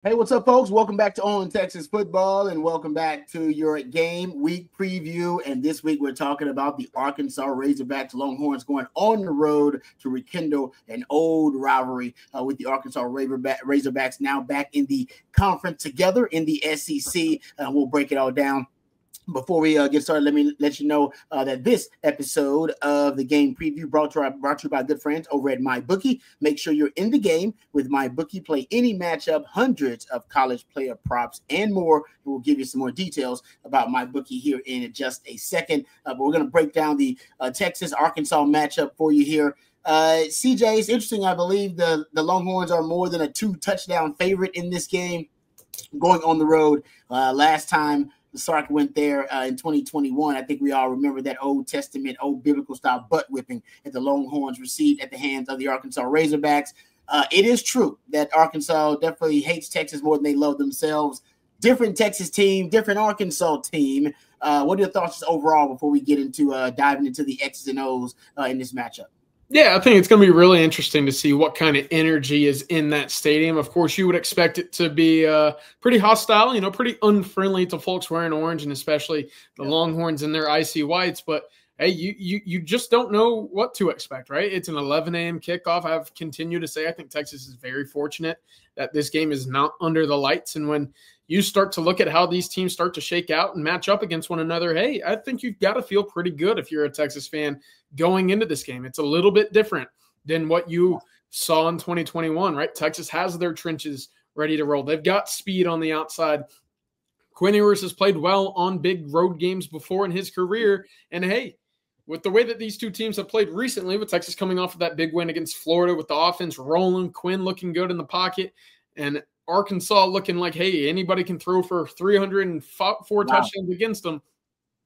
Hey, what's up, folks? Welcome back to On Texas Football, and welcome back to your game week preview. And this week, we're talking about the Arkansas Razorbacks Longhorns going on the road to rekindle an old rivalry with the Arkansas Razorbacks, now back in the conference together in the SEC. We'll break it all down. Before we get started, let me let you know that this episode of the game preview brought to you by good friends over at MyBookie. Make sure you're in the game with MyBookie. Play any matchup, hundreds of college player props, and more. We'll give you some more details about MyBookie here in just a second. But we're going to break down the Texas-Arkansas matchup for you here. CJ, it's interesting. I believe the Longhorns are more than a 2-touchdown favorite in this game going on the road. Last time the Sark went there in 2021. I think we all remember that Old Testament, old biblical style butt whipping that the Longhorns received at the hands of the Arkansas Razorbacks. It is true that Arkansas definitely hates Texas more than they love themselves. Different Texas team, different Arkansas team. What are your thoughts overall before we get into diving into the X's and O's in this matchup? Yeah, I think it's going to be really interesting to see what kind of energy is in that stadium. Of course, you would expect it to be pretty hostile, pretty unfriendly to folks wearing orange, and especially the Longhorns in their icy whites. But, hey, you just don't know what to expect, right? It's an 11 a.m. kickoff. I've continued to say I think Texas is very fortunate that this game is not under the lights. And when you start to look at how these teams start to shake out and match up against one another, hey, I think you've got to feel pretty good if you're a Texas fan going into this game. It's a little bit different than what you saw in 2021, right? Texas has their trenches ready to roll. They've got speed on the outside. Quinn Ewers has played well on big road games before in his career. And, hey, with the way that these two teams have played recently, with Texas coming off of that big win against Florida with the offense rolling, Quinn looking good in the pocket, and Arkansas looking like, hey, anybody can throw for 304 touchdowns against them.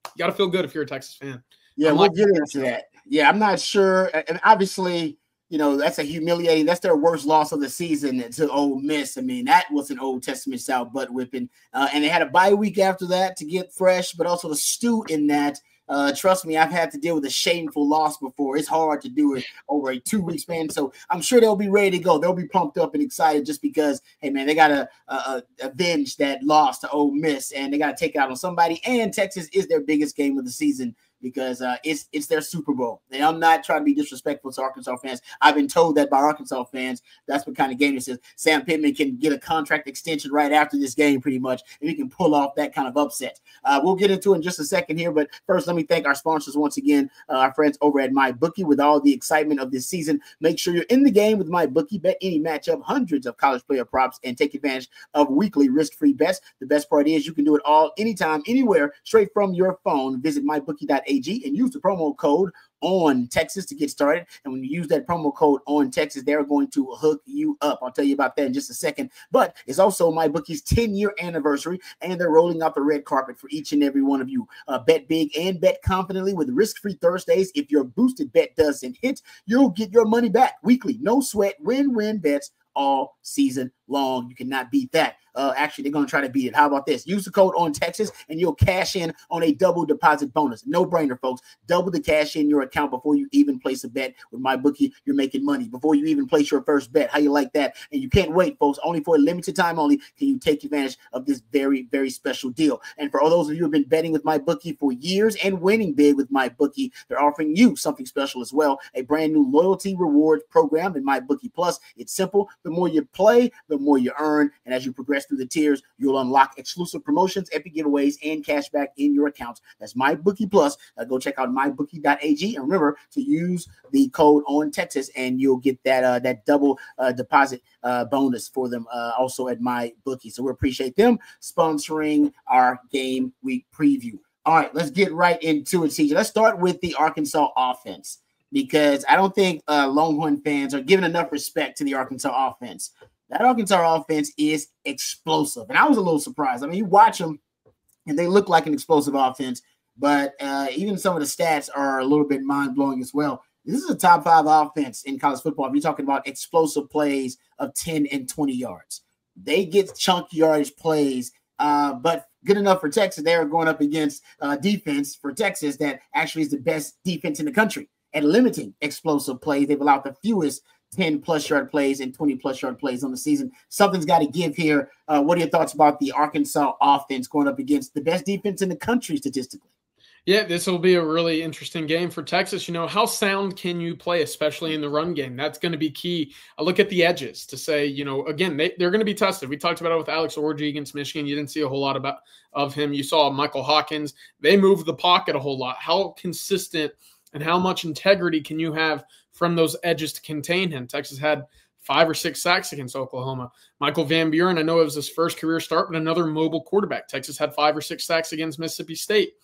You got to feel good if you're a Texas fan. Yeah, we'll get into that. Yeah, I'm not sure. And obviously, that's that's their worst loss of the season to Ole Miss. I mean, that was an Old Testament style butt whipping. And they had a bye week after that to get fresh, but also to stew in that. Trust me, I've had to deal with a shameful loss before. It's hard to do it over a 2-week span. So I'm sure they'll be ready to go. They'll be pumped up and excited just because, hey, man, they got to avenge that loss to Ole Miss, and they got to take it out on somebody. And Texas is their biggest game of the season because it's their Super Bowl. And I'm not trying to be disrespectful to Arkansas fans. I've been told that by Arkansas fans. That's what kind of game this is. Sam Pittman can get a contract extension right after this game pretty much, and he can pull off that kind of upset. We'll get into it in just a second here, but first let me thank our sponsors once again, our friends over at MyBookie. With all the excitement of this season, make sure you're in the game with MyBookie. Bet any matchup, hundreds of college player props, and take advantage of weekly risk-free bets. The best part is you can do it all anytime, anywhere, straight from your phone. Visit mybookie.ag and use the promo code on Texas to get started. And when you use that promo code on Texas, they're going to hook you up. I'll tell you about that in just a second. But it's also MyBookie's 10-year anniversary, and they're rolling out the red carpet for each and every one of you. Bet big and bet confidently with risk-free Thursdays. If your boosted bet doesn't hit, you'll get your money back weekly. No sweat, win-win bets all season long. You cannot beat that. Actually, they're going to try to beat it. How about this? Use the code on Texas and you'll cash in on a double deposit bonus. No brainer, folks. Double the cash in your account before you even place a bet. With MyBookie, you're making money before you even place your first bet. How you like that? And you can't wait, folks. Only for a limited time only can you take advantage of this very, very special deal. And for all those of you who have been betting with MyBookie for years and winning big with MyBookie, they're offering you something special as well. A brand new loyalty rewards program in MyBookie Plus. It's simple. The more you play, the more you earn. And as you progress through the tiers, you'll unlock exclusive promotions, epic giveaways, and cash back in your accounts. That's MyBookie Plus. Go check out mybookie.ag, and remember to use the code on Texas, and you'll get that double deposit bonus for them also at MyBookie. So we appreciate them sponsoring our game week preview. All right, let's get right into it, CJ. Let's start with the Arkansas offense, because I don't think Longhorn fans are giving enough respect to the Arkansas offense. That Arkansas offense is explosive. And I was a little surprised. I mean, you watch them, and they look like an explosive offense, but even some of the stats are a little bit mind-blowing as well. This is a top 5 offense in college football. If you're talking about explosive plays of 10 and 20 yards. They get chunky yardage plays, but good enough for Texas. They are going up against defense for Texas that actually is the best defense in the country at limiting explosive plays. They've allowed the fewest 10+ yard plays and 20+ yard plays on the season. Something's got to give here. What are your thoughts about the Arkansas offense going up against the best defense in the country statistically? Yeah, this will be a really interesting game for Texas. How sound can you play, especially in the run game? That's going to be key. I look at the edges to say, again, they're going to be tested. We talked about it with Alex Orji against Michigan. You didn't see a whole lot of him. You saw Michael Hawkins. They moved the pocket a whole lot. How consistent and how much integrity can you have from those edges to contain him? Texas had 5 or 6 sacks against Oklahoma. Michael Van Buren, I know it was his first career start, but another mobile quarterback. Texas had 5 or 6 sacks against Mississippi State.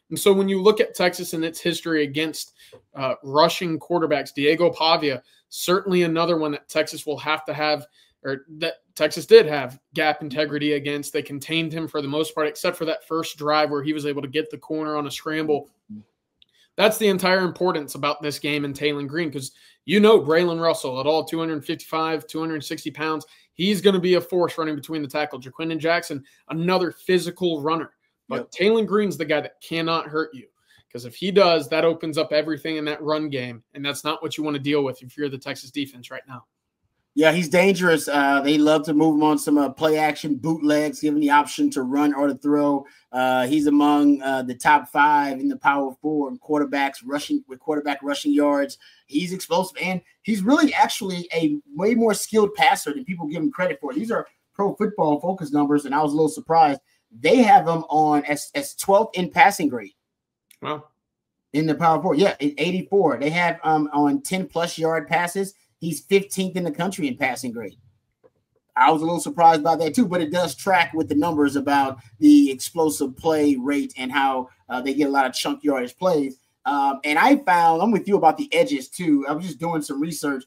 And so when you look at Texas and its history against rushing quarterbacks, Diego Pavia, certainly another one that Texas will have to have, or that Texas did have gap integrity against. They contained him for the most part, except for that first drive where he was able to get the corner on a scramble. That's the entire importance about this game in Taylon Green, because Braylon Russell at all 255, 260 pounds, he's going to be a force running between the tackle. Jaquindon Jackson, another physical runner. But Taylon Green's the guy that cannot hurt you, because if he does, that opens up everything in that run game, and that's not what you want to deal with if you're the Texas defense right now. Yeah, he's dangerous. They love to move him on some play-action bootlegs, give him the option to run or to throw. He's among the top 5 in the Power 4 in quarterbacks rushing with quarterback rushing yards. He's explosive, and he's really actually a way more skilled passer than people give him credit for. These are Pro Football Focus numbers, and I was a little surprised. They have him on as 12th in passing grade. Wow. In the Power 4. Yeah, 84. They have on 10+ yard passes. He's 15th in the country in passing grade. I was a little surprised by that too, but it does track with the numbers about the explosive play rate and how they get a lot of chunk yardage plays. And I found, I'm with you about the edges too. I was just doing some research.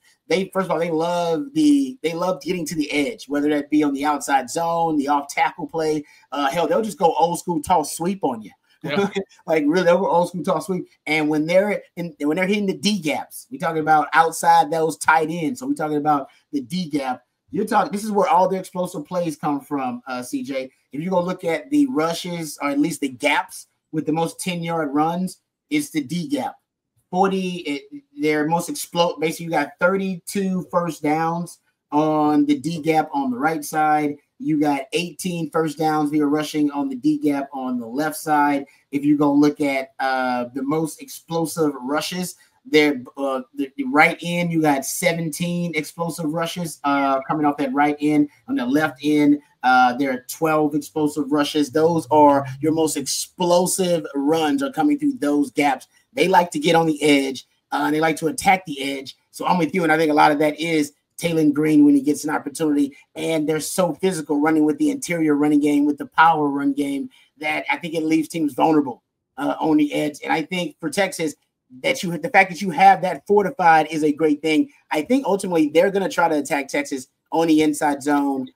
First of all, they love getting to the edge, whether that be on the outside zone, the off tackle play. Hell, they'll just go old school toss sweep on you. Yeah. Like really, they'll go old school toss sweep. And when they're hitting the D gaps, we're talking about outside those tight ends. So we're talking about the D gap. This is where all the explosive plays come from, CJ. If you go look at the rushes, or at least the gaps with the most 10-yard runs, it's the D gap. 40, their most explode. Basically, you got 32 first downs on the D gap on the right side. You got 18 first downs via rushing on the D gap on the left side. If you go look at the most explosive rushes, the right end, you got 17 explosive rushes coming off that right end. On the left end, there are 12 explosive rushes. Those are your most explosive runs are coming through those gaps. They like to get on the edge. They like to attack the edge. So I'm with you, and I think a lot of that is Taylon Green when he gets an opportunity. And they're so physical running with the interior running game, with the power run game, that I think it leaves teams vulnerable on the edge. And I think for Texas, the fact that you have that fortified is a great thing. I think ultimately they're going to try to attack Texas on the inside zone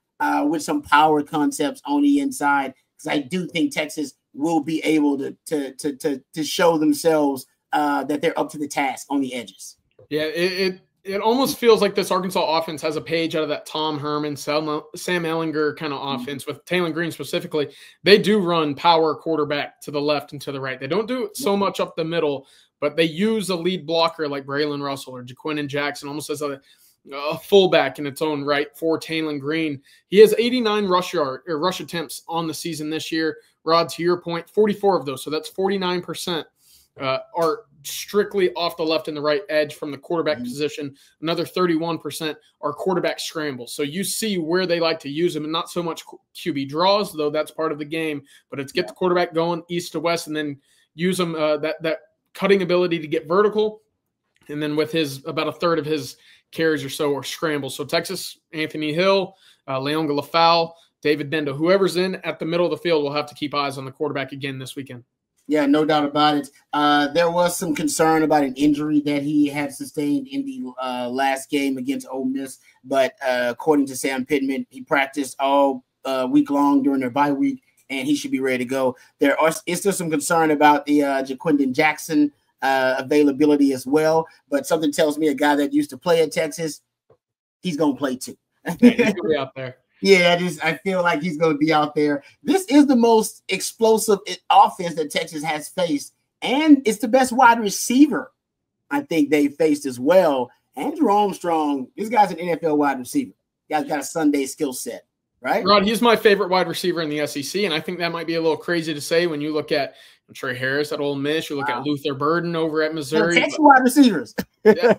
with some power concepts on the inside, because I do think Texas will be able to show themselves that they're up to the task on the edges. Yeah, it almost feels like this Arkansas offense has a page out of that Tom Herman, Sam Ehlinger kind of offense with Taylon Green specifically. They do run power quarterback to the left and to the right. They don't do it so much up the middle, but they use a lead blocker like Braylon Russell or Jaquindon Jackson almost as a fullback in its own right for Taylon Green. He has 89 rush attempts on the season this year. Rod, to your point, 44 of those, so that's 49%. Are strictly off the left and the right edge from the quarterback position. Another 31% are quarterback scrambles. So you see where they like to use them, and not so much QB draws, though that's part of the game, but it's get the quarterback going east to west and then use them that cutting ability to get vertical. And then with about a third of his carries or so are scrambles. So Texas, Anthony Hill, Leonga Lafau, David Dendo, whoever's in at the middle of the field will have to keep eyes on the quarterback again this weekend. Yeah, no doubt about it. There was some concern about an injury that he had sustained in the last game against Ole Miss, but according to Sam Pittman, he practiced all week long during their bye week, and he should be ready to go. Is still some concern about the Jaquindon Jackson availability as well, but something tells me a guy that used to play at Texas, he's going to play too. Yeah, he's going to be out there. Yeah, I feel like he's going to be out there. This is the most explosive offense that Texas has faced, and it's the best wide receiver I think they faced as well. Andrew Armstrong, this guy's an NFL wide receiver. This guy's got a Sunday skill set, right? Rod, he's my favorite wide receiver in the SEC, and I think that might be a little crazy to say when you look at Trey Harris at Ole Miss, you look at Luther Burden over at Missouri. Texas wide receivers. Yeah,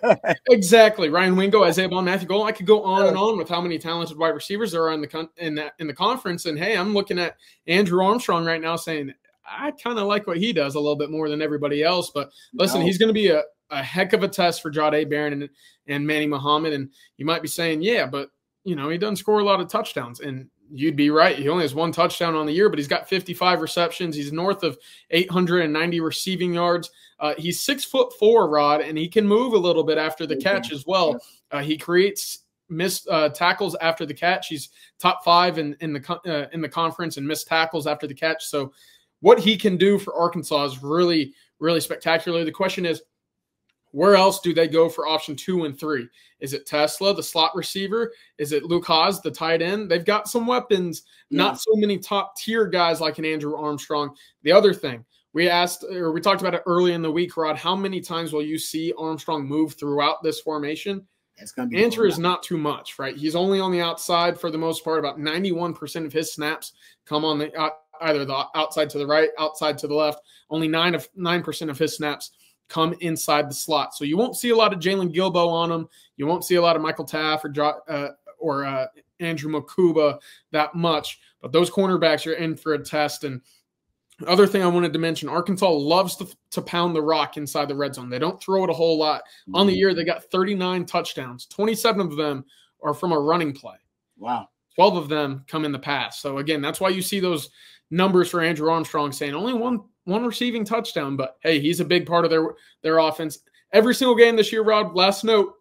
exactly. Ryan Wingo, Isaiah Bond, Matthew Golden. I could go on and on with how many talented wide receivers there are in the conference. And hey, I'm looking at Andrew Armstrong right now saying I kind of like what he does a little bit more than everybody else. But listen, he's going to be a heck of a test for Jahdae Barron and Manny Muhammad. And you might be saying, yeah, but he doesn't score a lot of touchdowns. And you'd be right. He only has 1 touchdown on the year, but he's got 55 receptions. He's north of 890 receiving yards. He's 6'4", Rod, and he can move a little bit after the catch as well. He creates missed tackles after the catch. He's top 5 in the conference in missed tackles after the catch. So what he can do for Arkansas is really, really spectacular. The question is, where else do they go for option 2 and 3? Is it Tesla, the slot receiver? Is it Luke Haas, the tight end? They've got some weapons, not so many top-tier guys like an Andrew Armstrong. The other thing, we talked about it early in the week, Rod, how many times will you see Armstrong move throughout this formation? The answer is not too much, right? He's only on the outside for the most part. About 91% of his snaps come on either the outside to the right, outside to the left. Only 9% of his snaps come inside the slot. So you won't see a lot of Jalen Gilbo on him. You won't see a lot of Michael Taff or Andrew Makuba that much. But those cornerbacks are in for a test. And the other thing I wanted to mention, Arkansas loves to pound the rock inside the red zone. They don't throw it a whole lot. On the year, they got 39 touchdowns. 27 of them are from a running play. Wow. 12 of them come in the pass. So, again, that's why you see those numbers for Andrew Armstrong saying only one receiving touchdown. But, hey, he's a big part of their offense. Every single game this year, Rod, last note,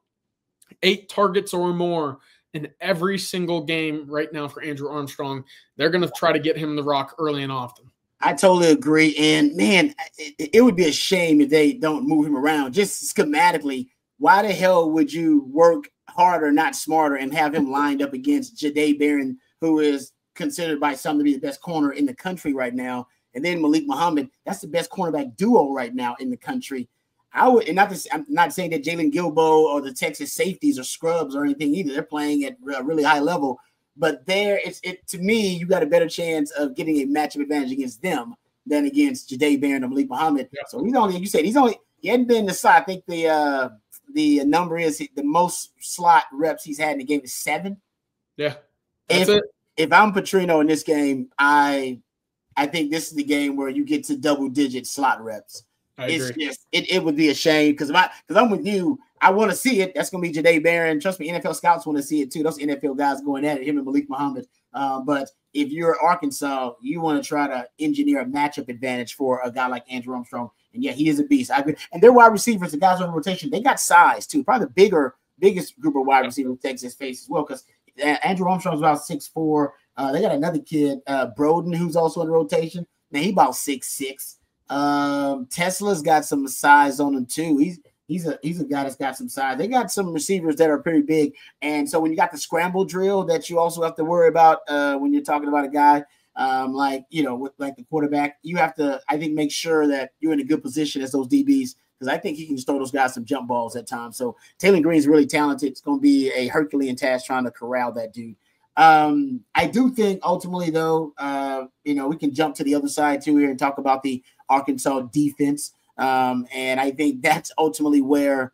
8 targets or more in every single game right now for Andrew Armstrong. They're going to try to get him the rock early and often. I totally agree. And, man, it would be a shame if they don't move him around. Just schematically, why the hell would you work harder, not smarter, and have him lined up against Jahdae Barron, who is considered by some to be the best corner in the country right now, and then Malik Muhammad? That's the best cornerback duo right now in the country. I'm not saying that Jalen Gilbo or the Texas safeties are scrubs or anything either. They're playing at a really high level. But to me, you got a better chance of getting a matchup advantage against them than against Jahdae Barron or Malik Muhammad. Yeah. So he hadn't been in the slot. I think the number is the most slot reps he's had in the game is 7. Yeah. If I'm Petrino in this game, I think this is the game where you get to double-digit slot reps. It would be a shame because I'm with you. I want to see it. That's going to be Jahdae Barron. Trust me, NFL scouts want to see it too. Those NFL guys going at it, him and Malik Muhammad. But if you're Arkansas, you want to try to engineer a matchup advantage for a guy like Andrew Armstrong. And yeah, he is a beast. I agree. And their wide receivers, the guys on the rotation, they got size too. Probably the biggest group of wide receivers Texas face as well, because Andrew Armstrong's about 6'4". They got another kid, Broden, who's also in the rotation. Man, he about 6'6". Tesla's got some size on him too. He's a guy that's got some size. They got some receivers that are pretty big. And so when you got the scramble drill that you also have to worry about when you're talking about a guy with the quarterback, you have to, I think, make sure that you're in a good position as those DBs, because I think he can just throw those guys some jump balls at times. So Taylor Green's really talented. It's going to be a Herculean task trying to corral that dude. I do think ultimately, though, we can jump to the other side too here and talk about the Arkansas defense. And I think that's ultimately where,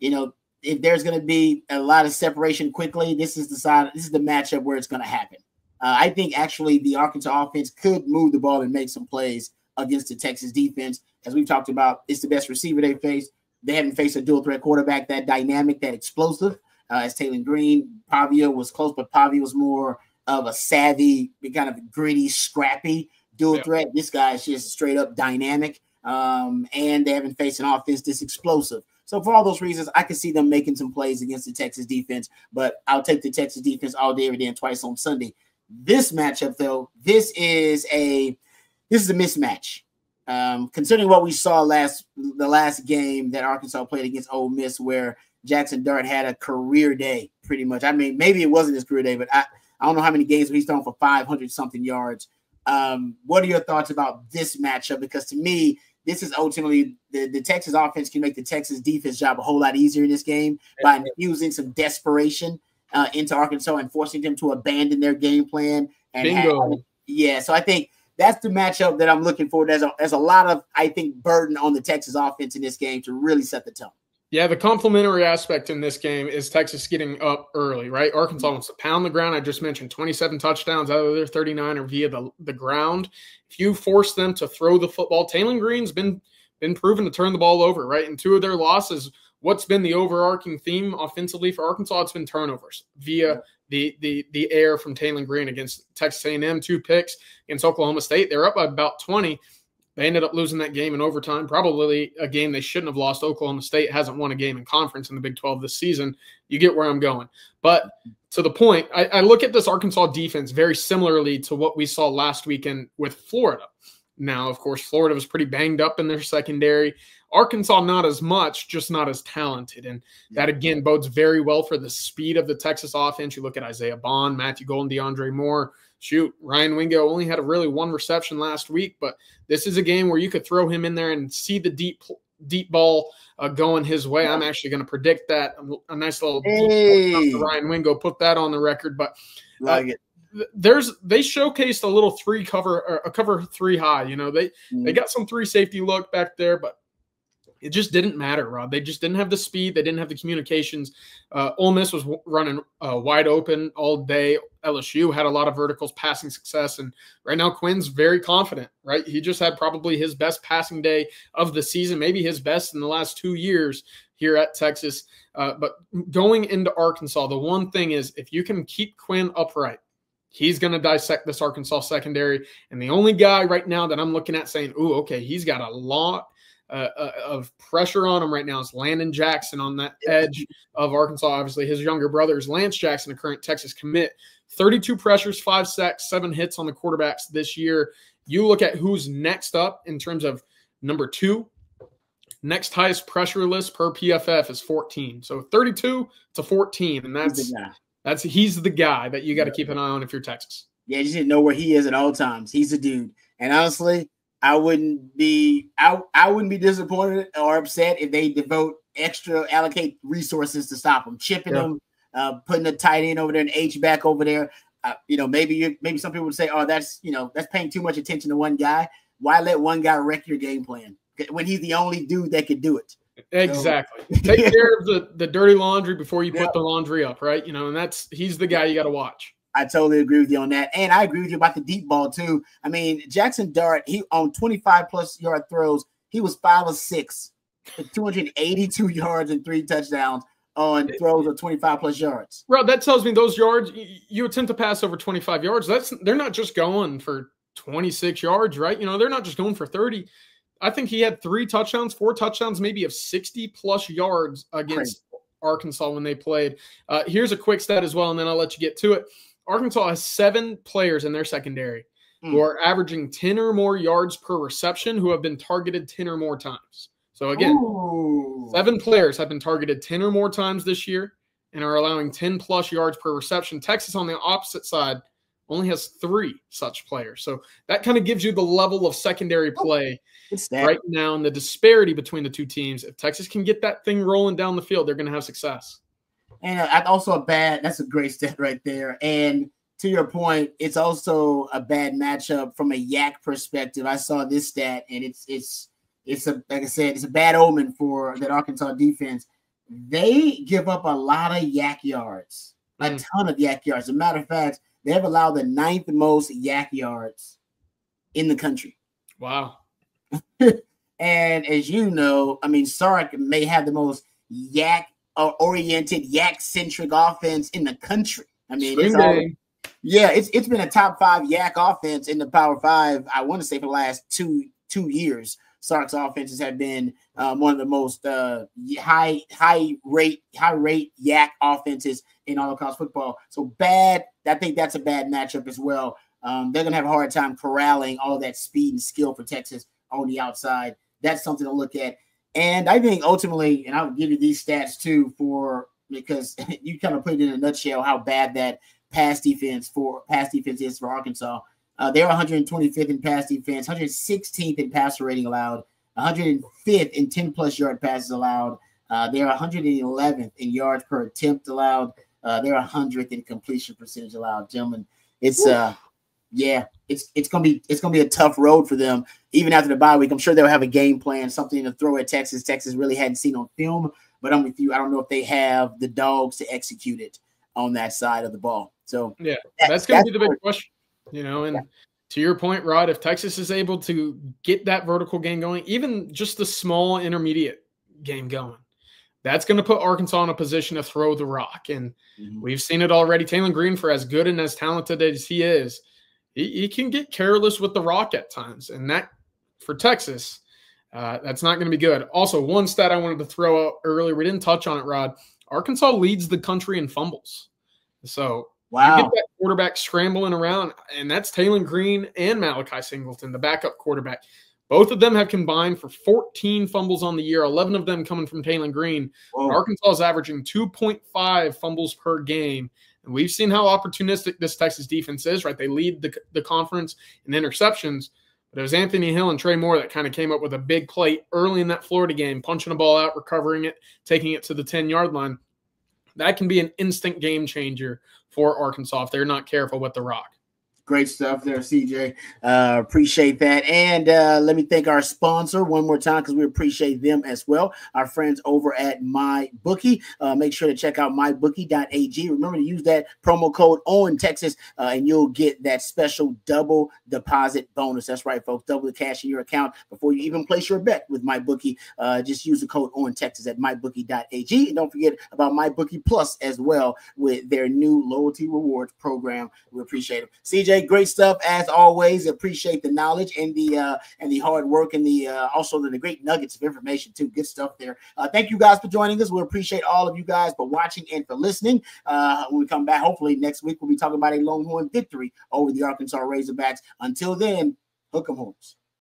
if there's going to be a lot of separation quickly, this is the matchup where it's going to happen. I think actually the Arkansas offense could move the ball and make some plays against the Texas defense. As we've talked about, it's the best receiver they faced. They haven't faced a dual threat quarterback that dynamic, that explosive as Taylor Green. Pavia was close, but Pavia was more of a savvy, kind of gritty, scrappy dual threat. This guy is just straight up dynamic. And they haven't faced an offense this explosive. So for all those reasons, I can see them making some plays against the Texas defense, but I'll take the Texas defense all day, every day, and twice on Sunday. This matchup, though, this is a mismatch. Considering what we saw the last game that Arkansas played against Ole Miss, where Jackson Dart had a career day, pretty much. I mean, maybe it wasn't his career day, but I don't know how many games he's thrown for 500-something yards. What are your thoughts about this matchup? Because to me, this is ultimately the Texas offense can make the Texas defense job a whole lot easier in this game by infusing some desperation into Arkansas and forcing them to abandon their game plan. And so I think that's the matchup that I'm looking for. There's a lot of, I think, burden on the Texas offense in this game to really set the tone. Yeah, the complementary aspect in this game is Texas getting up early, right? Arkansas wants to pound the ground. I just mentioned 27 touchdowns out of their 39 are via the ground. If you force them to throw the football, Taylon Green's been proven to turn the ball over, right? In 2 of their losses, what's been the overarching theme offensively for Arkansas? It's been turnovers via the air from Taylon Green against Texas A&M, 2 picks against Oklahoma State. They're up by about 20. They ended up losing that game in overtime, probably a game they shouldn't have lost. Oklahoma State hasn't won a game in conference in the Big 12 this season. You get where I'm going. But to the point, I look at this Arkansas defense very similarly to what we saw last weekend with Florida. Now, of course, Florida was pretty banged up in their secondary. Arkansas, not as much, just not as talented. And that, again, bodes very well for the speed of the Texas offense. You look at Isaiah Bond, Matthew Golden, DeAndre Moore. Shoot, Ryan Wingo only had a really 1 reception last week, but this is a game where you could throw him in there and see the deep ball going his way. I'm actually going to predict that. A nice little deep ball Ryan Wingo, put that on the record. But they showcased a little cover 3 high. You know, they got some 3 safety look back there, but it just didn't matter, Rob. They just didn't have the speed. They didn't have the communications. Ole Miss was running wide open all day. LSU had a lot of verticals, passing success. And right now Quinn's very confident, right? He just had probably his best passing day of the season, maybe his best in the last 2 years here at Texas. But going into Arkansas, the one thing is if you can keep Quinn upright, he's going to dissect this Arkansas secondary. And the only guy right now that I'm looking at saying, ooh, okay, he's got a lot of pressure on him right now is Landon Jackson on that edge of Arkansas. Obviously, his younger brother is Lance Jackson, a current Texas commit. 32 pressures, 5 sacks, 7 hits on the quarterbacks this year. You look at who's next up in terms of number 2. Next highest pressure list per PFF is 14. So 32 to 14, and he's the guy that you got to keep an eye on if you're Texas. Yeah, you should know where he is at all times. He's a dude, and honestly, I wouldn't be disappointed or upset if they allocate resources to stop him, chipping him, putting a tight end over there and H back over there. Maybe some people would say, oh, that's paying too much attention to one guy. Why let one guy wreck your game plan when he's the only dude that could do it? Exactly. So, take care of the dirty laundry before you put the laundry up, right? And he's the guy you got to watch. I totally agree with you on that. And I agree with you about the deep ball too. I mean, Jackson Dart, he on 25+ yard throws, he was 5 of 6 for 282 yards and 3 touchdowns on throws of 25+ yards. Well, that tells me those yards, you attempt to pass over 25 yards. They're not just going for 26 yards, right? They're not just going for 30. I think he had 4 touchdowns, maybe of 60+ yards against Arkansas when they played. Here's a quick stat as well, and then I'll let you get to it. Arkansas has 7 players in their secondary who are averaging 10 or more yards per reception who have been targeted 10 or more times. So, again, 7 players have been targeted 10 or more times this year and are allowing 10+ yards per reception. Texas, on the opposite side, only has 3 such players. So that kind of gives you the level of secondary play right now and the disparity between the 2 teams. If Texas can get that thing rolling down the field, they're going to have success. And that's a great stat right there. And to your point, it's also a bad matchup from a yak perspective. I saw this stat, and it's like I said, it's a bad omen for that Arkansas defense. They give up a lot of yak yards, a ton of yak yards. As a matter of fact, they have allowed the 9th most yak yards in the country. Wow. And as you know, I mean, Sark may have the most yak-oriented, yak-centric offense in the country. I mean, it's been a top 5 yak offense in the Power 5, I want to say, for the last two years. Sark's offenses have been one of the most high rate yak offenses in all of college football. So bad. I think that's a bad matchup as well. They're going to have a hard time corralling all that speed and skill for Texas on the outside. That's something to look at. And I think ultimately, and I'll give you these stats too, because you kind of put it in a nutshell how bad that pass defense is for Arkansas. They're 125th in pass defense, 116th in passer rating allowed, 105th in 10-plus yard passes allowed. They're 111th in yards per attempt allowed. They're 100th in completion percentage allowed. Gentlemen, it's it's gonna be a tough road for them even after the bye week. I'm sure they'll have a game plan, something to throw at Texas. Texas really hadn't seen on film, but I'm with you. I don't know if they have the dogs to execute it on that side of the ball. So yeah, that's going to be the big question, and to your point, Rod, if Texas is able to get that vertical game going, even just the small intermediate game going, that's going to put Arkansas in a position to throw the rock. And we've seen it already. Taylor Green, for as good and as talented as he is, he can get careless with the rock at times. And that, for Texas, that's not going to be good. Also, one stat I wanted to throw out earlier, we didn't touch on it, Rod. Arkansas leads the country in fumbles. So you get that quarterback scrambling around, and that's Taylor Green and Malachi Singleton, the backup quarterback. Both of them have combined for 14 fumbles on the year, 11 of them coming from Taylor Green. Arkansas is averaging 2.5 fumbles per game. And we've seen how opportunistic this Texas defense is, right? They lead the conference in interceptions. But it was Anthony Hill and Trey Moore that kind of came up with a big play early in that Florida game, punching a ball out, recovering it, taking it to the 10-yard line. That can be an instant game changer for Arkansas if they're not careful with the rock. Great stuff there, CJ. Appreciate that. And let me thank our sponsor one more time because we appreciate them as well. Our friends over at MyBookie. Make sure to check out mybookie.ag. Remember to use that promo code ONTexas and you'll get that special double deposit bonus. That's right, folks. Double the cash in your account before you even place your bet with MyBookie. Just use the code ONTexas at mybookie.ag. And don't forget about MyBookie Plus as well with their new loyalty rewards program. We appreciate them. CJ, great stuff as always. Appreciate the knowledge and the hard work and the also the great nuggets of information too. Good stuff there. Thank you guys for joining us. We appreciate all of you guys for watching and for listening. When we come back, hopefully next week we'll be talking about a Longhorn victory over the Arkansas Razorbacks. Until then, hook 'em horns.